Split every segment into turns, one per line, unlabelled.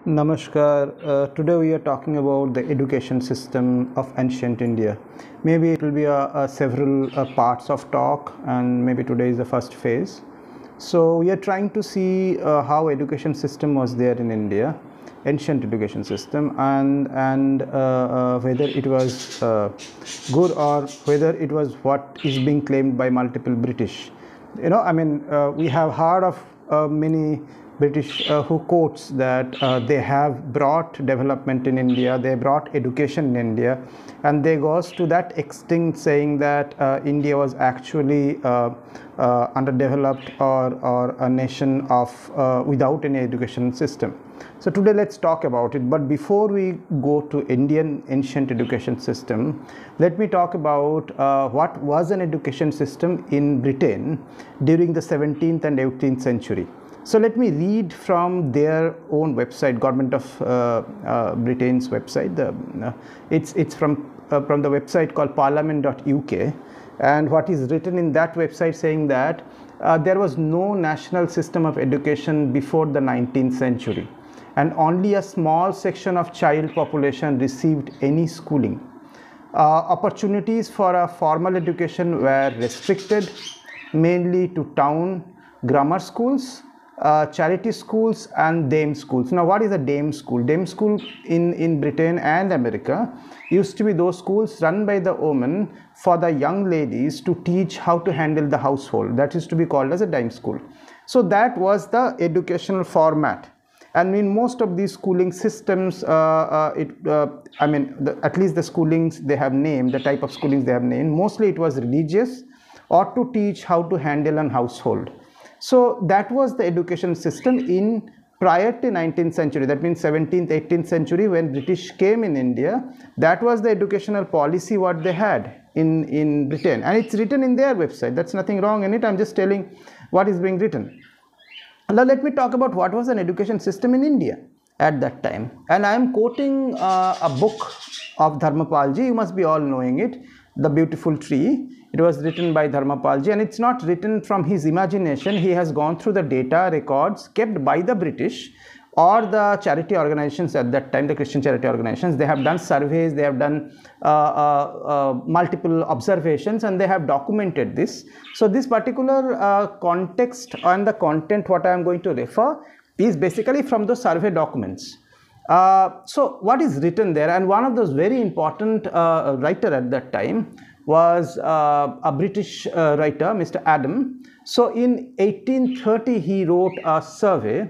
Namaskar. Today we are talking about the education system of ancient India. Maybe it will be several parts of talk, and maybe today is the first phase. So we are trying to see how education system was there in India, ancient education system, and whether it was good or whether it was what is being claimed by multiple British. We have heard of many British who quotes that they have brought development in India, they brought education in India, and they goes to that extent saying that India was actually underdeveloped or a nation of without any education system. So today let's talk about it. But before we go to Indian ancient education system, let me talk about what was an education system in Britain during the 17th and 18th century. So let me read from their own website, Government of Britain's website. It's from the website called parliament.uk, and what is written in that website saying that there was no national system of education before the 19th century, and only a small section of child population received any schooling. Opportunities for a formal education were restricted mainly to town grammar schools, charity schools and dame schools. Now, what is a dame school? Dame school in Britain and America used to be those schools run by the women for the young ladies to teach how to handle the household. That is to be called as a dame school. So that was the educational format. And in most of these schooling systems, at least the schoolings they have named, the type of schoolings they have named, mostly it was religious or to teach how to handle an household. So that was the education system in prior to 19th century. That means 17th, 18th century when British came in India. That was the educational policy what they had in Britain. And it's written in their website. That's nothing wrong in it. I'm just telling what is being written. Now let me talk about what was an education system in India at that time. And I am quoting a book of Dharmapalji. You must be all knowing it, The Beautiful Tree. It was written by Dharmapalji, and it's not written from his imagination. He has gone through the data records kept by the British or the charity organizations at that time, the Christian charity organizations. They have done surveys, they have done multiple observations, and they have documented this. So this particular context and the content what I am going to refer is basically from the survey documents. So what is written there, and one of those very important writer at that time was a British writer, Mr. Adam. So in 1830 he wrote a survey.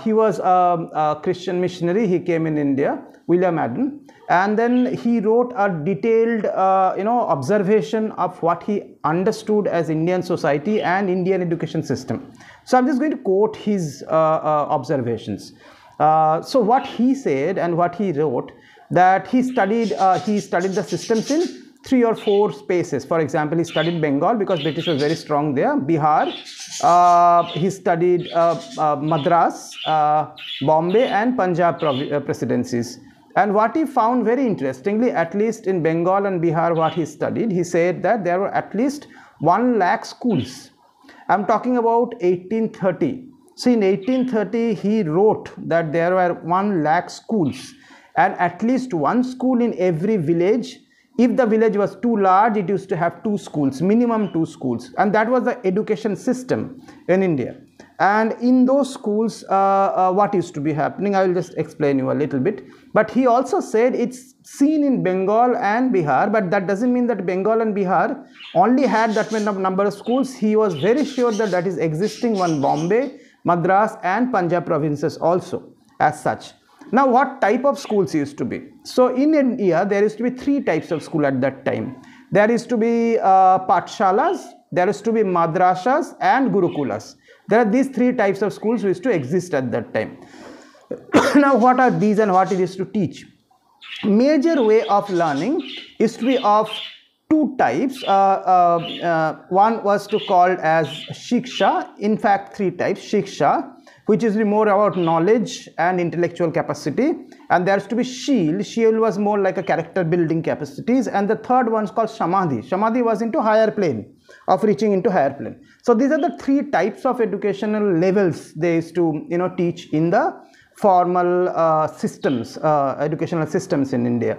He was a Christian missionary. He came in India, William Adam, and then he wrote a detailed observation of what he understood as Indian society and Indian education system. So I'm just going to quote his observations. So what he said and what he wrote, that he studied the systems in 3 or 4 spaces. For example, he studied Bengal because British was very strong there, Bihar, he studied Madras, Bombay and Punjab presidencies. And what he found very interestingly, at least in Bengal and Bihar what he studied, he said that there were at least 1 lakh schools. I'm talking about 1830. So in 1830 he wrote that there were 1 lakh schools and at least 1 school in every village. If the village was too large, it used to have 2 schools, minimum 2 schools, and that was the education system in India. And in those schools, what used to be happening, I will just explain you a little bit. But he also said it's seen in Bengal and Bihar, but that doesn't mean that Bengal and Bihar only had that many number of schools. He was very sure that that is existing one Bombay, Madras and Punjab provinces also as such. Now, what type of schools used to be? So, in India, there used to be 3 types of school at that time. There used to be patshalas, there used to be madrasas and gurukulas. There are these 3 types of schools which used to exist at that time. Now, what are these and what it is to teach? Major way of learning is to be of 2 types. One was to called as shiksha. In fact, 3 types. Shiksha, which is more about knowledge and intellectual capacity, and there is to be sheel. Sheel was more like a character building capacities, and the third one is called samadhi. Samadhi was into higher plane, of reaching into higher plane. So these are the 3 types of educational levels they used to teach in the formal systems, educational systems in India.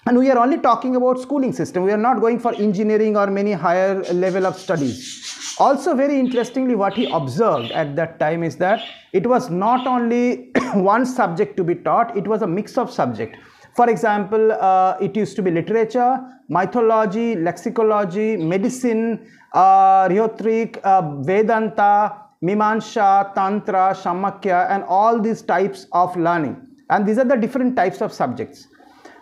And we are only talking about schooling system. We are not going for engineering or many higher level of studies. Also, very interestingly, what he observed at that time is that it was not only one subject to be taught, it was a mix of subjects. For example, it used to be literature, mythology, lexicology, medicine, rhetoric, Vedanta, Mimamsa, Tantra, Shamakya, and all these types of learning. And these are the different types of subjects.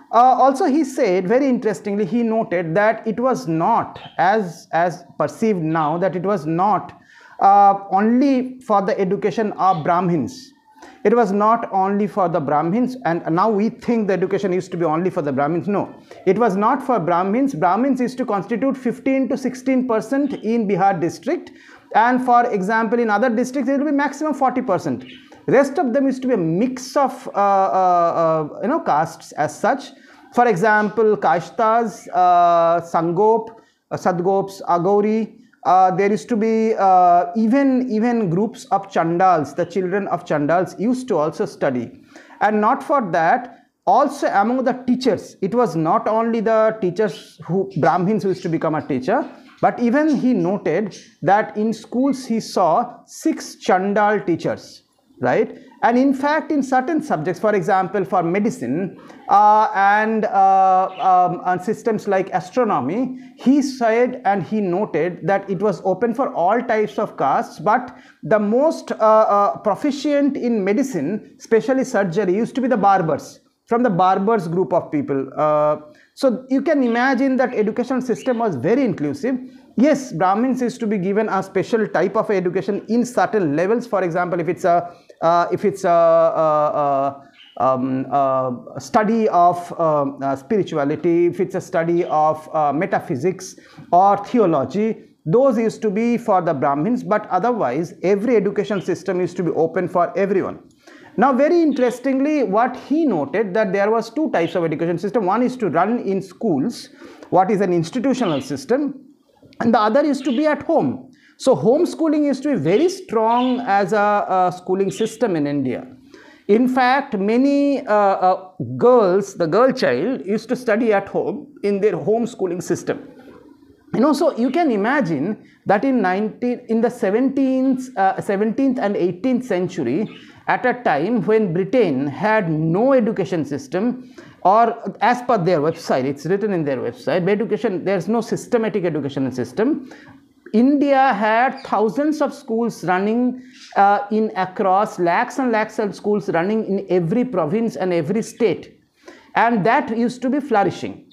Also, he said, very interestingly, he noted that it was not, as perceived now, that it was not only for the education of Brahmins. It was not only for the Brahmins, and now we think the education used to be only for the Brahmins. No, it was not for Brahmins. Brahmins used to constitute 15 to 16% in Bihar district, and for example, in other districts, it will be maximum 40%. Rest of them used to be a mix of castes as such. For example, Kashtas, Sangop, Sadgops, Agauri. There used to be even groups of Chandals. The children of Chandals used to also study. And not for that, also among the teachers, it was not only the teachers who Brahmins who used to become a teacher, but even he noted that in schools he saw 6 Chandal teachers. Right? And in fact, in certain subjects, for example, for medicine and systems like astronomy, he said and he noted that it was open for all types of castes, but the most proficient in medicine, especially surgery, used to be the barbers, from the barbers group of people. So you can imagine that education system was very inclusive. Yes, Brahmins used to be given a special type of education in certain levels. For example, if it's a study of spirituality, if it's a study of metaphysics or theology, those used to be for the Brahmins, but otherwise every education system used to be open for everyone. Now, very interestingly, what he noted that there was 2 types of education system. One is to run in schools, what is an institutional system, and the other is to be at home. So homeschooling used to be very strong as a schooling system in India. In fact, many girls, the girl child used to study at home in their homeschooling system. So you can imagine that in the 17th and 18th century, at a time when Britain had no education system, or as per their website, it's written in their website, there's no systematic education system. India had thousands of schools running in across lakhs and lakhs of schools running in every province and every state, and that used to be flourishing.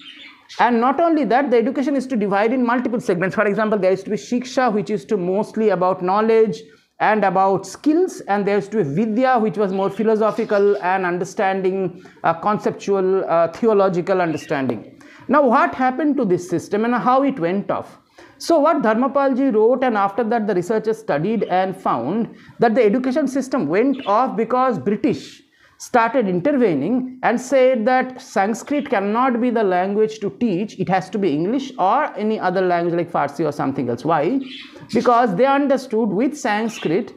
And not only that, the education is to divide in multiple segments. For example, there used to be Shiksha, which is to mostly about knowledge and about skills, and there used to be Vidya, which was more philosophical and understanding, conceptual, theological understanding. Now, what happened to this system and how it went off? So what Dharmapalji wrote, and after that the researchers studied and found that the education system went off because British started intervening and said that Sanskrit cannot be the language to teach, it has to be English or any other language like Farsi or something else. Why? Because they understood with Sanskrit,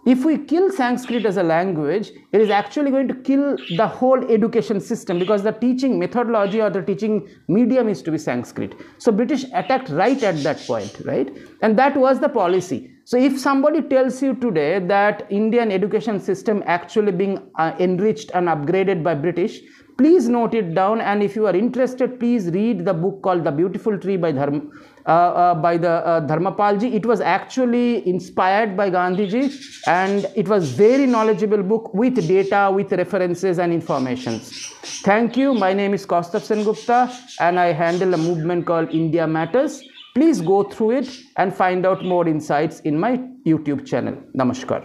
if we kill Sanskrit as a language, it is actually going to kill the whole education system, because the teaching methodology or the teaching medium is to be Sanskrit. So British attacked right at that point, right? And that was the policy. So if somebody tells you today that Indian education system actually being enriched and upgraded by British, please note it down, and if you are interested, please read the book called The Beautiful Tree by Dharmapalji. It was actually inspired by Gandhiji, and it was very knowledgeable book with data, with references and informations. Thank you. My name is Sengupta, and I handle a movement called India Matters. Please go through it and find out more insights in my YouTube channel. Namaskar.